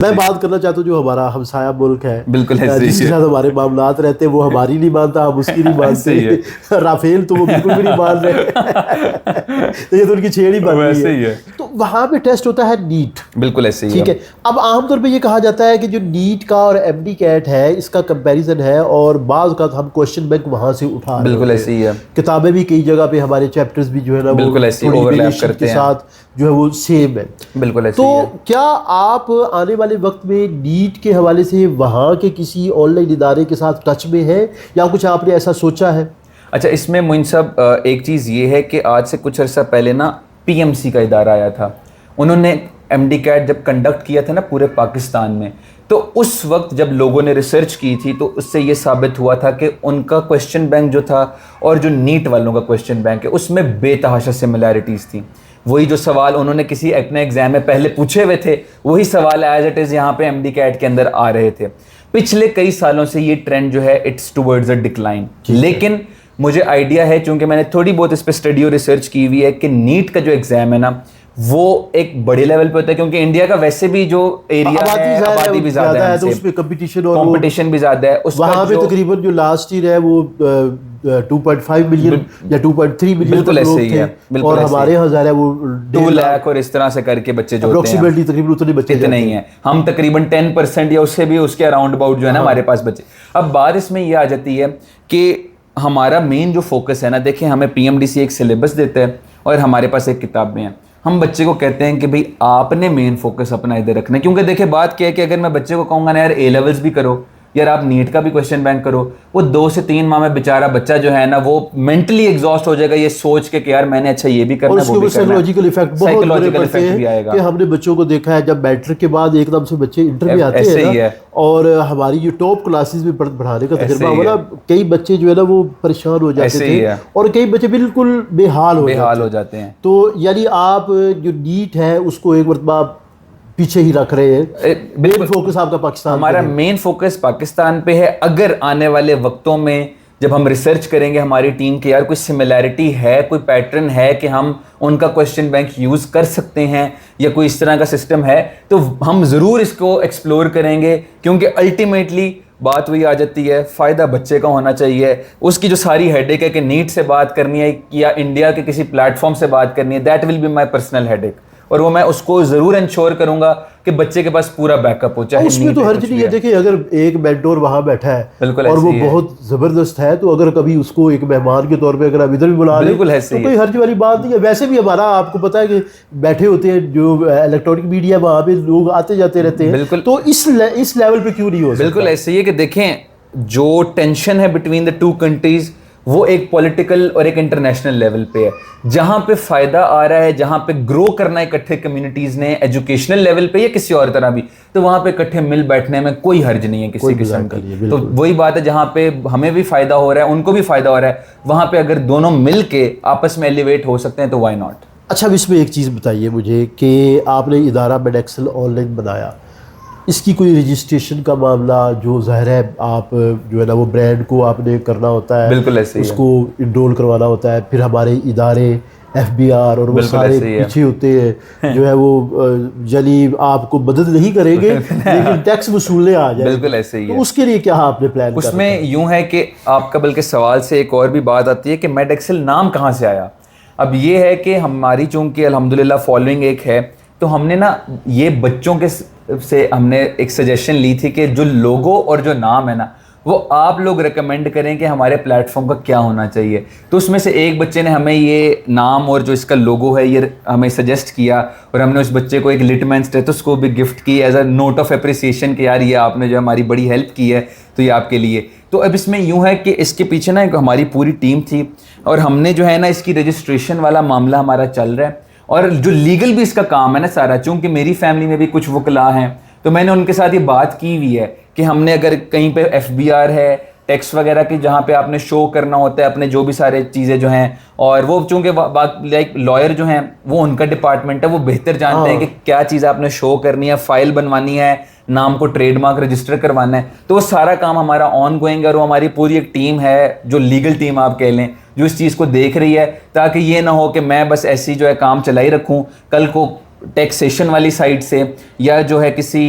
मैं बात करना चाहता हूँ जो हमारा हमसाया मुल्क है, बिल्कुल ऐसे जिसके साथ हमारे मामलात रहते हैं, वो हमारी नहीं मानता, हम उसकी नहीं मानते। राफेल तो वो बिल्कुल भी नहीं मान रहे। तो ये तो उनकी छेड़ ही बन रही है। तो वहाँ पे टेस्ट होता है नीट। बिल्कुल ऐसे ही ठीक है। अब आमतौर पे ये कहा जाता है कि जो नीट का और एमडी कैट है, इसका कंपैरिजन है, और बाज़ का हम क्वेश्चन बैंक वहाँ से उठा रहे बिल्कुल होते ऐसे ही है। किताबें भी कई जगह पे हमारे चैप्टर्स भी जो है ना बिल्कुल वो ऐसे ही थोड़ी ओवरलैप वेरिएशन करते के हैं। साथ जो है वो सेम है। बिल्कुल ऐसे तो ही है। क्या आप आने वाले वक्त में नीट के हवाले से वहाँ के किसी ऑनलाइन इदारे के साथ टच में हैं, या कुछ आपने ऐसा सोचा है? अच्छा, इसमें मोइन साहब एक चीज़ ये है कि आज से कुछ अर्सा पहले ना पीएमसी का इदारा आया था। उन्होंने एमडी कैट जब कंडक्ट किया था ना पूरे पाकिस्तान में, तो उस वक्त जब लोगों ने रिसर्च की थी तो उससे ये साबित हुआ था कि उनका क्वेश्चन बैंक जो था और जो नीट वालों का क्वेश्चन बैंक है उसमें बेतहाशा सिमिलैरिटीज़ थी। वही जो सवाल उन्होंने किसी अपने एग्जाम में पहले पूछे हुए थे, वही सवाल एज इट इज़ यहाँ पे एमडी कैट के अंदर आ रहे थे। पिछले कई सालों से ये ट्रेंड जो है इट्स टुवर्ड्स अ डिक्लाइन। लेकिन मुझे आइडिया है, चूंकि मैंने थोड़ी बहुत इस पर स्टडी और रिसर्च की हुई है, कि नीट का जो एग्जाम है ना वो एक बड़े लेवल पे होता है, क्योंकि इंडिया का वैसे भी जो एरिया है आबादी भी ज्यादा है, तो उसमें कंपटीशन भी ज्यादा है। वहाँ पे तकरीबन जो लास्ट ईयर है वो 2.5 मिलियन या 2.3 मिलियन लोग थे, और हमारे यहाँ ज़्यादा है वो 2 लाख और इस तरह से करके बच्चे जो होते हैं तकरीबन उतने बच्चे इतने ही हैं। हम तकरीबन 10% या उससे भी उसके अराउंड अबाउट जो है ना हमारे पास बच्चे। अब बात इसमें ये आ जाती है कि हमारा मेन जो फोकस है ना, देखिए हमें पीएमडीसी एक सिलेबस देता है और हमारे पास एक किताबें हैं। हम बच्चे को कहते हैं कि भाई आपने मेन फोकस अपना इधर रखना है, क्योंकि देखिए बात क्या है कि अगर मैं बच्चे को कहूँगा ना यार ए लेवल्स भी करो, यार आप नीट का भी क्वेश्चन बैंक करो, वो 2 से 3 माह में बेचारा बच्चा जो है ना वो मेंटली एग्जॉस्ट हो जाएगा ये सोच के कि यार मैंने अच्छा ये भी करना है, वो भी करना है। साइकोलॉजिकल इफेक्ट भी आएगा कि हमने बच्चों को देखा है जब मैट्रिक के बाद एकदम से बच्चे इंटर में आते हैं ना, और हमारी जो टॉप क्लासेस में पढ़ाने का तजुर्बा हुआ ना, कई बच्चे जो है ना वो परेशान हो जाते थे और कई बच्चे बिल्कुल बेहाल हो जाते हैं। तो यानी आप जो नीट है उसको एक मरतबा पीछे ही रख रहे हैं। मेन फोकस आपका पाकिस्तान, हमारा मेन फोकस पाकिस्तान पे है। अगर आने वाले वक्तों में जब हम रिसर्च करेंगे हमारी टीम के यार कोई सिमिलैरिटी है, कोई पैटर्न है कि हम उनका क्वेश्चन बैंक यूज़ कर सकते हैं या कोई इस तरह का सिस्टम है, तो हम ज़रूर इसको एक्सप्लोर करेंगे, क्योंकि अल्टीमेटली बात वही आ जाती है, फ़ायदा बच्चे का होना चाहिए। उसकी जो सारी हेडेक है कि नीट से बात करनी है या इंडिया के किसी प्लेटफॉर्म से बात करनी है, that will be my personal headache, और वो मैं उसको ज़रूर इंश्योर करूंगा कि बच्चे के पास पूरा बैकअप हो। चाहे उसमें तो हर चीज़ ये देखिए, अगर एक मेंटोर वहाँ बैठा है और वो बहुत ज़बरदस्त है, तो अगर कभी उसको एक मेहमान के तौर पे अगर आप इधर भी बुला लें तो कोई हर्ज वाली बात नहीं है। वैसे भी हमारा आपको पता है कि बैठे होते हैं जो इलेक्ट्रॉनिक मीडिया, वहाँ पे लोग आते जाते रहते हैं, तो इस लेवल पे क्यों नहीं हो सकता? बिल्कुल ऐसे ही है कि देखें जो टेंशन है बिटवीन द 2 कंट्रीज वो एक पॉलिटिकल और एक इंटरनेशनल लेवल पे है। जहां पे फायदा आ रहा है, जहां पे ग्रो करना है इकट्ठे कम्युनिटीज ने एजुकेशनल लेवल पे या किसी और तरह भी, तो वहां पे इकट्ठे मिल बैठने में कोई हर्ज नहीं है किसी किस्म की। तो वही बात है, जहां पे हमें भी फायदा हो रहा है उनको भी फायदा हो रहा है, वहां पे अगर दोनों मिल के आपस में एलिवेट हो सकते हैं तो व्हाई नॉट। अच्छा, अब इसमें एक चीज़ बताइए मुझे कि आपने इदारा मेडेक्सल ऑनलाइन बनाया, इसकी कोई रजिस्ट्रेशन का मामला जो ज़ाहिर है आप जो है ना वो ब्रांड को आपने करना होता है, बिल्कुल ऐसे उसको इनरोल करवाना होता है, फिर हमारे इदारे FBR और वो सारे पीछे होते हैं जो है वो यानी आपको मदद नहीं करेंगे लेकिन टैक्स वसूलने आ जाए। बिल्कुल ऐसे ही है। तो उसके लिए क्या आपने प्लान? उसमें यूं है कि आपका बल्कि सवाल से एक और भी बात आती है कि मेडेक्सल नाम कहाँ से आया। अब ये है कि हमारी चूंकि अल्हम्दुलिल्लाह फॉलोइंग एक है, तो हमने ना ये बच्चों के से हमने एक सजेशन ली थी कि जो लोगो और जो नाम है ना वो आप लोग रिकमेंड करें कि हमारे प्लेटफॉर्म का क्या होना चाहिए। तो उसमें से एक बच्चे ने हमें ये नाम और जो इसका लोगो है ये हमें सजेस्ट किया, और हमने उस बच्चे को एक लिटमैन स्टेथोस्कोप भी गिफ्ट की as a note of appreciation कि यार ये आपने जो हमारी बड़ी हेल्प की है तो ये आपके लिए। तो अब इसमें यूँ है कि इसके पीछे ना हमारी पूरी टीम थी और हमने जो है ना इसकी रजिस्ट्रेशन वाला मामला हमारा चल रहा है, और जो लीगल भी इसका काम है ना सारा, चूँकि मेरी फैमिली में भी कुछ वकला हैं तो मैंने उनके साथ ये बात की हुई है कि हमने अगर कहीं पे FBR है, टैक्स वगैरह की जहाँ पे आपने शो करना होता है अपने जो भी सारे चीज़ें जो हैं, और वो चूँकि लाइक लॉयर जो हैं वो उनका डिपार्टमेंट है, वो बेहतर जानते हैं कि क्या चीज़ आपने शो करनी है, फाइल बनवानी है, नाम को ट्रेडमार्क रजिस्टर करवाना है, तो वो सारा काम हमारा ऑन गोइंग है। और हमारी पूरी एक टीम है जो लीगल टीम आप कह लें जो इस चीज़ को देख रही है, ताकि ये ना हो कि मैं बस ऐसी जो है काम चलाई रखूँ, कल को टैक्सेशन वाली साइड से या जो है किसी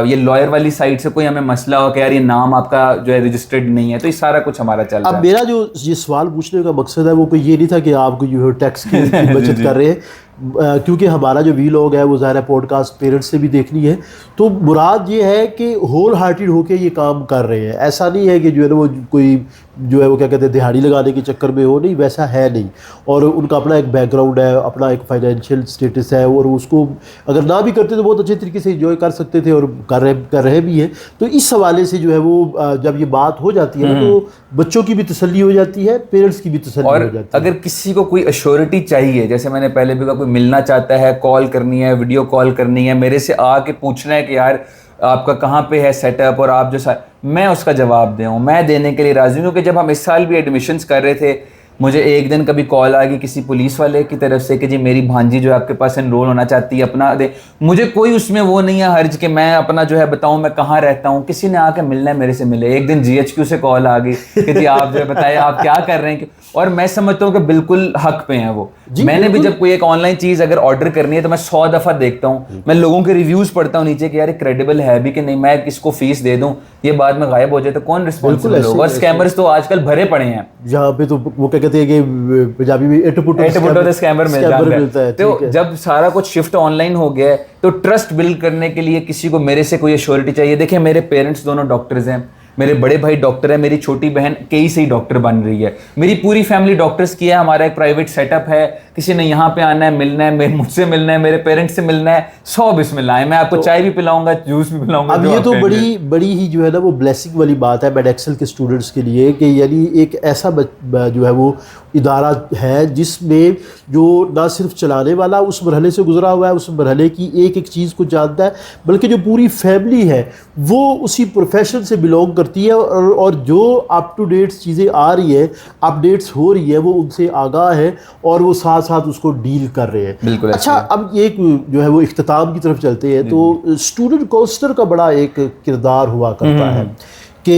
ये लॉयर वाली साइड से कोई हमें मसला हो कि यार ये नाम आपका जो है रजिस्टर्ड नहीं है, तो ये सारा कुछ हमारा चल रहा है। अब मेरा जो ये सवाल पूछने का मकसद है वो कोई ये नहीं था कि आप जो है टैक्स की बचत कर रहे हैं, क्योंकि हमारा जो वीलॉग है वो ज़ाहिर है पॉडकास्ट पेरेंट्स से भी देखनी है, तो मुराद ये है कि होल हार्टेड होके ये काम कर रहे हैं। ऐसा नहीं है कि जो है ना वो कोई जो है वो क्या कहते हैं दिहाड़ी लगाने के चक्कर में हो, नहीं वैसा है नहीं। और उनका अपना एक बैकग्राउंड है, अपना एक फाइनेंशियल स्टेटस है, और उसको अगर ना भी करते तो बहुत अच्छे तरीके से इंजॉय कर सकते थे और कर रहे भी हैं। तो इस हवाले से जो है वो जब ये बात हो जाती है ना तो बच्चों की भी तसल्ली हो जाती है, पेरेंट्स की भी तसल्ली हो जाती है। अगर किसी को कोई अश्योरिटी चाहिए, जैसे मैंने पहले भी कहा, कोई मिलना चाहता है, कॉल करनी है, वीडियो कॉल करनी है, मेरे से आके पूछना है कि यार आपका कहाँ पे है सेटअप और आप जो मैं उसका जवाब दूँ, मैं देने के लिए राजी हूँ। क्योंकि जब हम इस साल भी एडमिशन्स कर रहे थे, मुझे एक दिन कभी कॉल आ गई किसी पुलिस वाले की तरफ से कि जी मेरी भांजी जो है आपके पास एनरोल होना चाहती है, अपना दे। मुझे कोई उसमें वो नहीं है हर्ज कि मैं अपना जो है बताऊं मैं कहाँ रहता हूँ। किसी ने आके मिलना है मेरे से मिले। एक दिन GHQ से कॉल आ गई कि जी आप जो है बताइए आप क्या कर रहे हैं, और मैं समझता हूँ कि बिल्कुल हक पे हैं वो। मैंने भी जब कोई एक ऑनलाइन चीज अगर ऑर्डर करनी है तो मैं 100 दफा देखता हूँ, मैं लोगों के रिव्यूज पढ़ता हूँ नीचे कि यार क्रेडिबल है भी कि नहीं, मैं किसको फीस दे दूं, ये बाद में गायब हो जाए तो कौन रिस्पॉन्सिबल होगा। और स्कैमर्स तो आजकल भरे पड़े हैं, जहाँ पे तो वो क्या कहते हैं कि पंजाबी में एटपुटो स्कैमर मिलता है। तो जब सारा कुछ शिफ्ट ऑनलाइन हो गया है तो ट्रस्ट बिल्ड करने के लिए किसी को मेरे से कोई एश्योरिटी चाहिए। देखिए मेरे पेरेंट्स दोनों डॉक्टर्स हैं, मेरे बड़े भाई डॉक्टर है, मेरी छोटी बहन कई से ही डॉक्टर बन रही है, मेरी पूरी फैमिली डॉक्टर्स की है। हमारा एक प्राइवेट सेटअप है, किसी ने यहाँ पे आना है, मिलना है, मुझसे मिलना है, मेरे पेरेंट्स से मिलना है, 100 बिस्मिल्लाह है। मैं आपको चाय भी पिलाऊंगा, जूस भी पिलाऊंगा। अब ये तो बड़ी ही जो है ना वो ब्लेसिंग वाली बात है मेडेक्सल के स्टूडेंट्स के लिए कि यानी एक ऐसा जो है वो इदारा है जिसमें जो ना सिर्फ चलाने वाला उस मरहले से गुजरा हुआ है, उस मरहले की एक एक चीज़ को जानता है, बल्कि जो पूरी फैमिली है वो उसी प्रोफेशन से बिलोंग करती है और जो अप टू डेट चीज़ें आ रही है, अपडेट्स हो रही है, वो उनसे आगाह है और वो साथ साथ उसको डील कर रहे हैं। बिल्कुल। अच्छा, अब एक जो है वो इख्तिताम की तरफ चलते हैं, तो स्टूडेंट काउंसलर का बड़ा एक किरदार हुआ करता है कि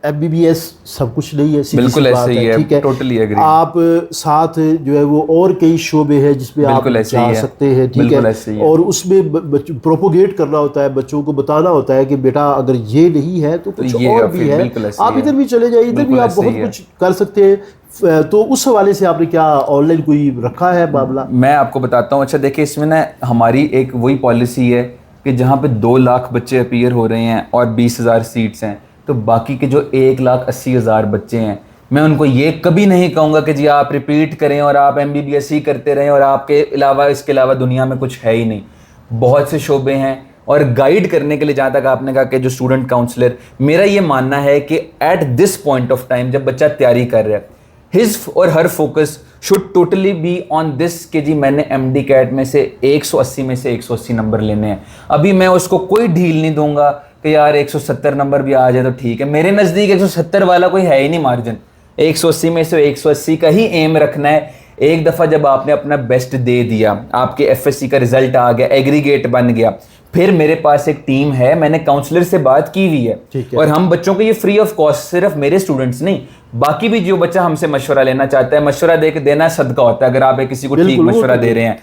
MBBS सब कुछ नहीं है, बिल्कुल ऐसे ही है, ठीक है, टोटली एग्री। आप साथ जो है वो और कई शोबे हैं जिसमें आप जा सकते हैं, ठीक है, और उसमें प्रोपोगेट करना होता है, बच्चों को बताना होता है कि बेटा अगर ये नहीं है तो कुछ और भी है, आप इधर भी चले जाइए, इधर भी आप बहुत कुछ कर सकते हैं। तो उस हवाले से आपने क्या ऑनलाइन कोई रखा है मामला? मैं आपको बताता हूँ। अच्छा देखिए, इसमें ना हमारी एक वही पॉलिसी है कि जहाँ पे 2 लाख बच्चे अपीयर हो रहे हैं और 20,000 सीट्स हैं, तो बाकी के जो 1,80,000 बच्चे हैं, मैं उनको ये कभी नहीं कहूँगा कि जी आप रिपीट करें और आप MBBS ही करते रहें और आपके अलावा इसके अलावा दुनिया में कुछ है ही नहीं। बहुत से शोबे हैं, और गाइड करने के लिए जहाँ तक आपने कहा कि जो स्टूडेंट काउंसलर, मेरा ये मानना है कि at this point of time जब बच्चा तैयारी कर रहा है, his or her focus should totally be on this कि जी मैंने MD कैट में से 180 में से 180 नंबर लेने हैं। अभी मैं उसको कोई ढील नहीं दूंगा कि यार 170 नंबर भी आ जाए तो ठीक है। मेरे नज़दीक 170 वाला कोई है ही नहीं मार्जिन, 180 में से 180 का ही एम रखना है। एक दफ़ा जब आपने अपना बेस्ट दे दिया, आपके FSC का रिजल्ट आ गया, एग्रीगेट बन गया, फिर मेरे पास एक टीम है, मैंने काउंसलर से बात की हुई है, और हम बच्चों को ये फ्री ऑफ कॉस्ट, सिर्फ मेरे स्टूडेंट्स नहीं, बाकी भी जो बच्चा हमसे मशवरा लेना चाहता है, मशवरा देना सदका होता है। अगर आप किसी को ठीक मशवरा दे रहे हैं,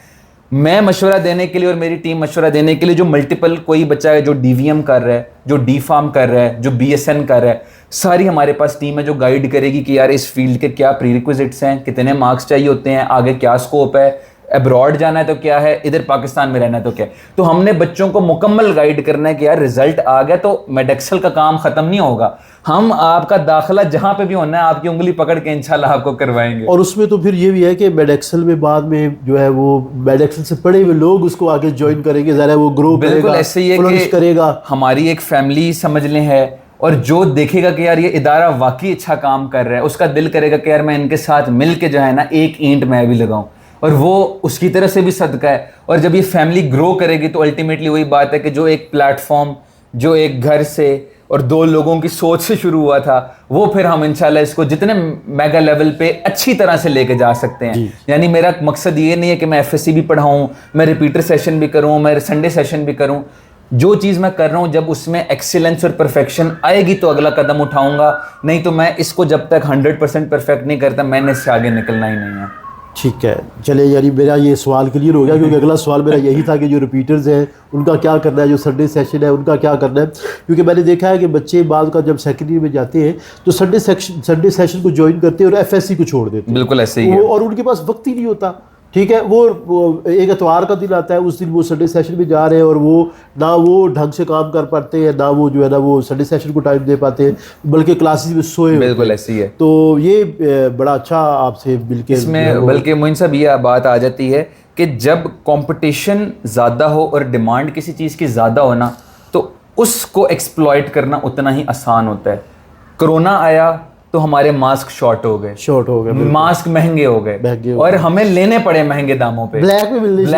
मैं मशवरा देने के लिए और मेरी टीम मशवरा देने के लिए, जो मल्टीपल कोई बच्चा है जो DVM कर रहा है, जो D.Pharm कर रहा है, जो BSN कर रहा है, सारी हमारे पास टीम है जो गाइड करेगी कि यार इस फील्ड के क्या प्रीरिक्विजिट्स हैं, कितने मार्क्स चाहिए होते हैं, आगे क्या स्कोप है, अब्रॉड जाना है तो क्या है, इधर पाकिस्तान में रहना है तो क्या है। तो हमने बच्चों को मुकम्मल गाइड करना है कि यार रिजल्ट आ गया तो मेडेक्सल का काम खत्म नहीं होगा, हम आपका दाखिला जहां पे भी होना है आपकी उंगली पकड़ के इंशाल्लाह आपको करवाएंगे। और उसमें तो फिर ये भी है कि मेडेक्सल में बाद में जो है वो मेडेक्सल से पढ़े हुए लोग उसको आगे ज्वाइन करेंगे, ज़रा वो ग्रो करेगा, बिल्कुल ऐसे ही है कि करेगा। हमारी एक फैमिली समझ लें है, और जो देखेगा कि यार ये इदारा वाकई अच्छा काम कर रहा है, उसका दिल करेगा कि यार मैं इनके साथ मिल के जो है ना एक ईंट मैं भी लगाऊं, और वो उसकी तरह से भी सदका है। और जब ये फैमिली ग्रो करेगी तो अल्टीमेटली वही बात है कि जो एक प्लेटफॉर्म, जो एक घर से और 2 लोगों की सोच से शुरू हुआ था, वो फिर हम इंशाल्लाह इसको जितने मेगा लेवल पे अच्छी तरह से लेके जा सकते हैं। यानी मेरा मकसद ये नहीं है कि मैं FSC भी पढ़ाऊँ, मैं रिपीटर सेशन भी करूँ, मैं संडे सेशन भी करूँ। जो चीज़ मैं कर रहा हूँ जब उसमें एक्सीलेंस और परफेक्शन आएगी तो अगला कदम उठाऊंगा, नहीं तो मैं इसको जब तक 100% परफेक्ट नहीं करता, मैंने इससे आगे निकलना ही नहीं है। ठीक है, चले, यानी मेरा ये सवाल क्लियर हो गया, क्योंकि अगला सवाल मेरा यही था कि जो रिपीटर्स हैं उनका क्या करना है, जो संडे सेशन है उनका क्या करना है। क्योंकि मैंने देखा है कि बच्चे बाद का जब सेकेंडरी में जाते हैं तो संडे सेशन को ज्वाइन करते हैं और FSC को छोड़ देते हैं। बिल्कुल ऐसे ही है। और उनके पास वक्त ही नहीं होता। ठीक है, वो एक इतवार का दिन आता है, उस दिन वो संडे सेशन में जा रहे हैं और वो ना वो ढंग से काम कर पाते हैं, ना वो जो है ना वो संडे सेशन को टाइम दे पाते हैं, बल्कि क्लासेस में सोए। बिल्कुल ऐसे ही है। तो ये बड़ा अच्छा आपसे मिलके इसमें बल्कि मोइन साहब ये बात आ जाती है कि जब कंपटीशन ज़्यादा हो और डिमांड किसी चीज़ की ज़्यादा हो ना, तो उसको एक्सप्लॉइट करना उतना ही आसान होता है। कोरोना आया तो हमारे मास्क शॉर्ट हो गए, मास्क महंगे हो गए और हमें लेने पड़े महंगे दामों पे, ब्लैक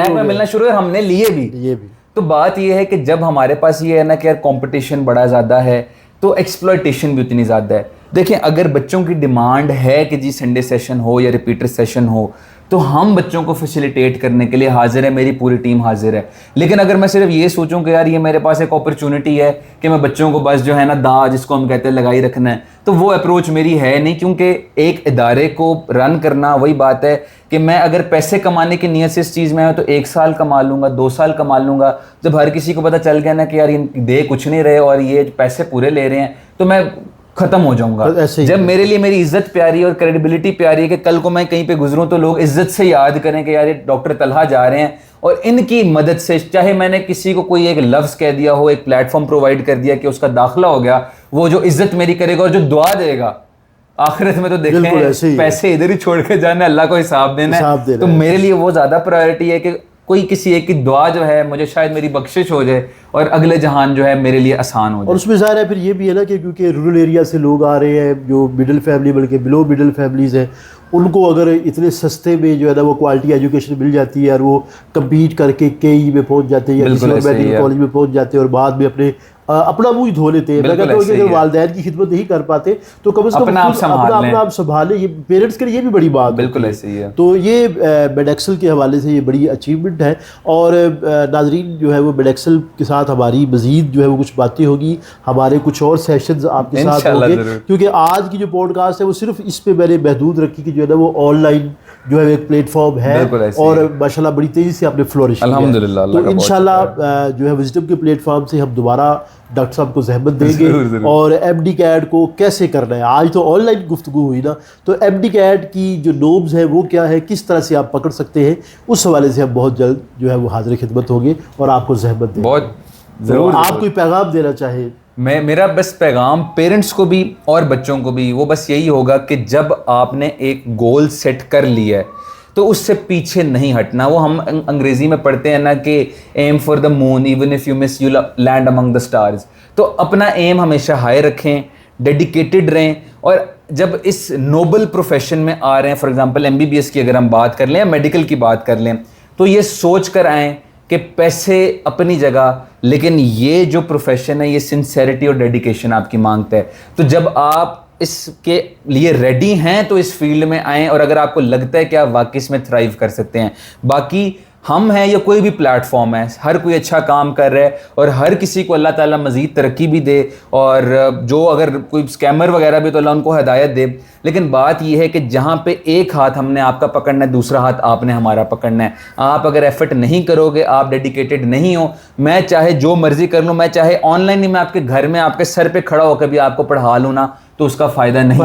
में मिलना शुरू हुए, हमने लिए भी। तो बात ये है कि जब हमारे पास ये है ना कि यार कंपटीशन बड़ा ज़्यादा है तो एक्सप्लॉइटेशन भी उतनी ज़्यादा है। देखिए, अगर बच्चों की डिमांड है कि जी संडे सेशन हो या रिपीटर सेशन हो, तो हम बच्चों को फैसिलिटेट करने के लिए हाजिर है, मेरी पूरी टीम हाजिर है। लेकिन अगर मैं सिर्फ ये सोचूं कि यार ये मेरे पास एक अपॉर्चुनिटी है कि मैं बच्चों को बस जो है ना दाव जिसको हम कहते हैं लगाई रखना है, तो वो अप्रोच मेरी है नहीं। क्योंकि एक इदारे को रन करना वही बात है कि मैं अगर पैसे कमाने की नीयत से इस चीज़ में आया तो 1 साल कमा लूँगा, 2 साल कमा लूँगा। जब हर किसी को पता चल गया ना कि यार ये दे कुछ नहीं रहे और ये पैसे पूरे ले रहे हैं, तो मैं खत्म हो जाऊंगा। जब मेरे लिए मेरी इज्जत प्यारी और क्रेडिबिलिटी प्यारी है कि कल को मैं कहीं पे गुजरूं तो लोग इज्जत से याद करें कि यार ये डॉक्टर तलहा जा रहे हैं, और इनकी मदद से, चाहे मैंने किसी को कोई एक लफ्ज़ कह दिया हो, एक प्लेटफॉर्म प्रोवाइड कर दिया कि उसका दाखिला हो गया, वो जो इज्जत मेरी करेगा और जो दुआ देगा आखिरत में, तो देखें पैसे इधर ही छोड़ के जाना, अल्लाह को हिसाब देना है। तो मेरे लिए वो ज़्यादा प्रायोरिटी है कि कोई किसी एक की दुआ जो है मुझे शायद मेरी बख्शिश हो जाए और अगले जहान जो है मेरे लिए आसान हो जाए। और उसमें ज़ाहिर है फिर ये भी है ना कि क्योंकि रूरल एरिया से लोग आ रहे हैं, जो मिडिल फैमिली बल्कि बिलो मिडिल फैमिलीज़ हैं, उनको अगर इतने सस्ते में जो है ना वो क्वालिटी एजुकेशन मिल जाती है और वो कम्पीट करके KE में पहुंच जाते हैं या किसी और मेडिकल कॉलेज में पहुंच जाते हैं और बाद में अपना मुँह धो लेते हैं। मैं कहता हूँ कि अगर वालिदैन की खिदमत नहीं कर पाते तो कम से कम अपना आप संभालें। ये पेरेंट्स के लिए ये भी बड़ी बात बिल्कुल ऐसे ही है। तो ये मेडेक्सल के हवाले से ये बड़ी अचीवमेंट है। और नाजरीन जो है वो मेडेक्सल के साथ हमारी मज़ीद जो है वो कुछ बातें होगी, हमारे कुछ और सेशंस आपके साथ होंगे, क्योंकि आज की जो पॉडकास्ट है वो सिर्फ इस पे मैंने महदूद रखी कि जो है ना वो ऑनलाइन जो है एक प्लेटफॉर्म है और माशाल्लाह बड़ी तेज़ी से आपने फ्लोरिश किया। अल्हम्दुलिल्लाह। तो इंशाल्लाह जो है विज़डम के प्लेटफॉर्म से हम दोबारा डॉक्टर साहब को ज़हमत देंगे और MD CAT को कैसे करना है। आज तो ऑनलाइन गुफ्तगू हुई ना, तो MD CAT की जो नोब्स है वो क्या है, किस तरह से आप पकड़ सकते हैं, उस हवाले से हम बहुत जल्द जो है वो हाजिर खिदमत होंगे और आपको ज़हमत देंगे। बहुत ज़रूर। आप कोई पैगाम देना चाहे? मेरा बस पैगाम पेरेंट्स को भी और बच्चों को भी वो बस यही होगा कि जब आपने एक गोल सेट कर लिया है तो उससे पीछे नहीं हटना। वो हम अंग्रेजी में पढ़ते हैं ना कि aim for the moon even if you miss you land among the stars. तो अपना एम हमेशा हाई रखें, डेडिकेटेड रहें, और जब इस नोबल प्रोफेशन में आ रहे हैं, फॉर एग्जांपल MBBS की अगर हम बात कर लें या मेडिकल की बात कर लें, तो ये सोच कर आएँ कि पैसे अपनी जगह, लेकिन ये जो प्रोफेशन है ये सिंसेरिटी और डेडिकेशन आपकी मांगता है। तो जब आप इसके लिए रेडी हैं तो इस फील्ड में आएँ, और अगर आपको लगता है कि आप वाकई इसमें थ्राइव कर सकते हैं। बाकी हम हैं या कोई भी प्लेटफॉर्म है, हर कोई अच्छा काम कर रहा है और हर किसी को अल्लाह ताला मज़ीद तरक्की भी दे, और जो अगर कोई स्कैमर वगैरह भी तो अल्लाह उनको हिदायत दे। लेकिन बात यह है कि जहाँ पे एक हाथ हमने आपका पकड़ना है, दूसरा हाथ आपने हमारा पकड़ना है। आप अगर एफर्ट नहीं करोगे, आप डेडिकेटेड नहीं हो, मैं चाहे जो मर्जी कर लूँ, मैं चाहे ऑनलाइन ही मैं आपके घर में आपके सर पे खड़ा होकर भी आपको पढ़ा लूँ ना, तो उसका फ़ायदा नहीं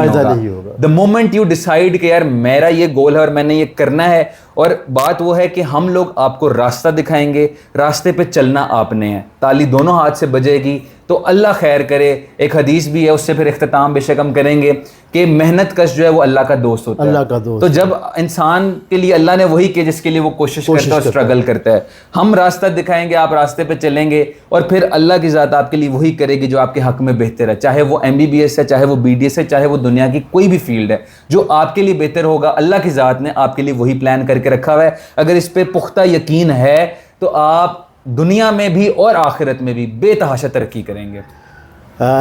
होगा। द मोमेंट यू डिसाइड कि यार मेरा ये गोल है और मैंने ये करना है, और बात वो है कि हम लोग आपको रास्ता दिखाएंगे, रास्ते पे चलना आपने है। ताली दोनों हाथ से बजेगी तो अल्लाह खैर करे। एक हदीस भी है, उससे फिर इख्तिताम बेशक हम करेंगे कि मेहनत कश जो है वो अल्लाह का दोस्त होता है। तो जब इंसान के लिए अल्लाह ने वही किया जिसके लिए वो कोशिश करता है और स्ट्रगल करता है। हम रास्ता दिखाएंगे, आप रास्ते पे चलेंगे, और फिर अल्लाह की ज़ात आपके लिए वही करेगी जो आपके हक में बेहतर है। चाहे वो MBBS है, चाहे वो BDS है, चाहे वो दुनिया की कोई भी फील्ड है, जो आपके लिए बेहतर होगा अल्लाह की ज़ात ने आपके लिए वही प्लान करके रखा हुआ है। अगर इस पर पुख्ता यकीन है तो आप दुनिया में भी और आखिरत में भी बेतहाशा तरक्की करेंगे।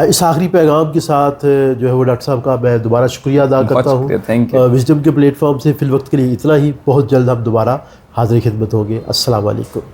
इस आखिरी पैगाम के साथ जो है वो डॉक्टर साहब का मैं दोबारा शुक्रिया अदा करता हूँ। विज़डम के प्लेटफॉर्म से फिल वक्त के लिए इतना ही। बहुत जल्द हम दोबारा हाज़िर खिदमत होंगे। अस्सलाम वालेकुम।